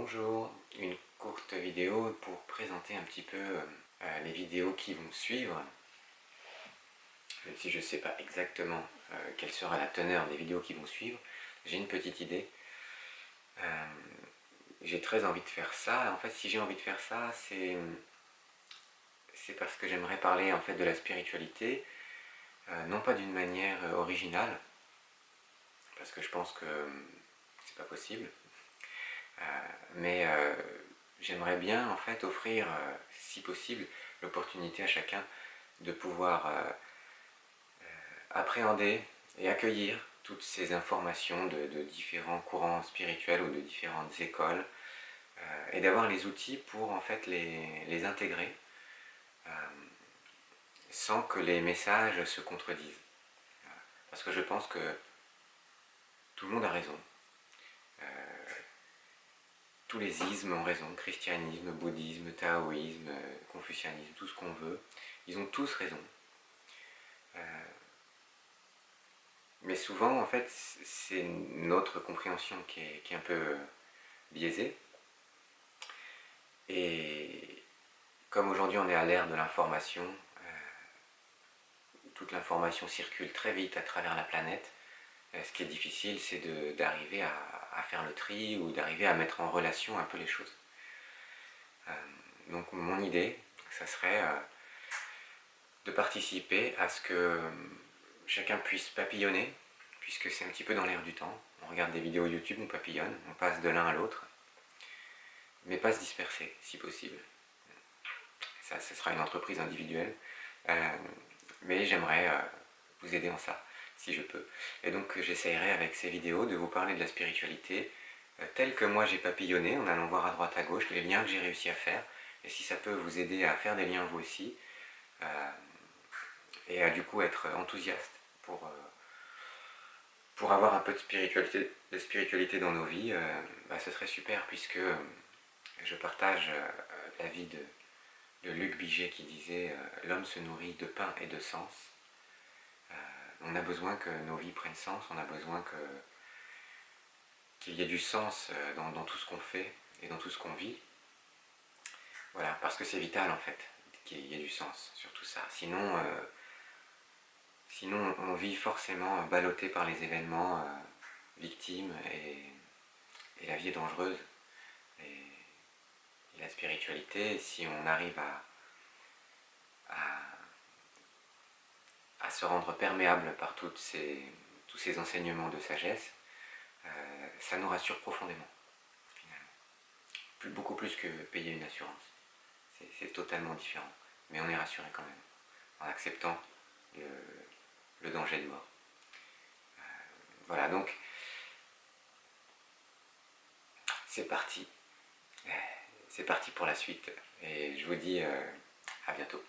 Bonjour, une courte vidéo pour présenter un petit peu les vidéos qui vont suivre. Même si je ne sais pas exactement quelle sera la teneur des vidéos qui vont suivre, j'ai une petite idée. J'ai très envie de faire ça. En fait, si j'ai envie de faire ça, c'est parce que j'aimerais parler en fait de la spiritualité, non pas d'une manière originale, parce que je pense que c'est pas possible, mais j'aimerais bien en fait offrir, si possible, l'opportunité à chacun de pouvoir appréhender et accueillir toutes ces informations de différents courants spirituels ou de différentes écoles, et d'avoir les outils pour en fait les intégrer sans que les messages se contredisent. Parce que je pense que tout le monde a raison. Tous les ismes ont raison, christianisme, bouddhisme, taoïsme, confucianisme, tout ce qu'on veut. Ils ont tous raison. Mais souvent, en fait, c'est notre compréhension qui est un peu biaisée. Et comme aujourd'hui on est à l'ère de l'information, toute l'information circule très vite à travers la planète. Ce qui est difficile, c'est d'arriver à faire le tri ou d'arriver à mettre en relation un peu les choses. Donc mon idée, ça serait de participer à ce que chacun puisse papillonner, puisque c'est un petit peu dans l'air du temps. On regarde des vidéos YouTube, on papillonne, on passe de l'un à l'autre, mais pas se disperser si possible. Ça, ce sera une entreprise individuelle, mais j'aimerais vous aider en ça, si je peux. Et donc j'essayerai avec ces vidéos de vous parler de la spiritualité, telle que moi j'ai papillonné, en allant voir à droite à gauche les liens que j'ai réussi à faire, et si ça peut vous aider à faire des liens vous aussi, et à du coup être enthousiaste pour avoir un peu de spiritualité dans nos vies, ce serait super, puisque je partage l'avis de Luc Biget qui disait l'homme se nourrit de pain et de sens. On a besoin que nos vies prennent sens, on a besoin qu'il y ait du sens dans tout ce qu'on fait et dans tout ce qu'on vit. Voilà, parce que c'est vital en fait qu'il y ait du sens sur tout ça. Sinon on vit forcément ballotté par les événements, victime, et la vie est dangereuse. Et la spiritualité, si on arrive à se rendre perméable par tous ces enseignements de sagesse, ça nous rassure profondément, finalement. Beaucoup plus que payer une assurance. C'est totalement différent. Mais on est rassuré quand même, en acceptant le danger de mort. Voilà, donc, c'est parti. C'est parti pour la suite. Et je vous dis à bientôt.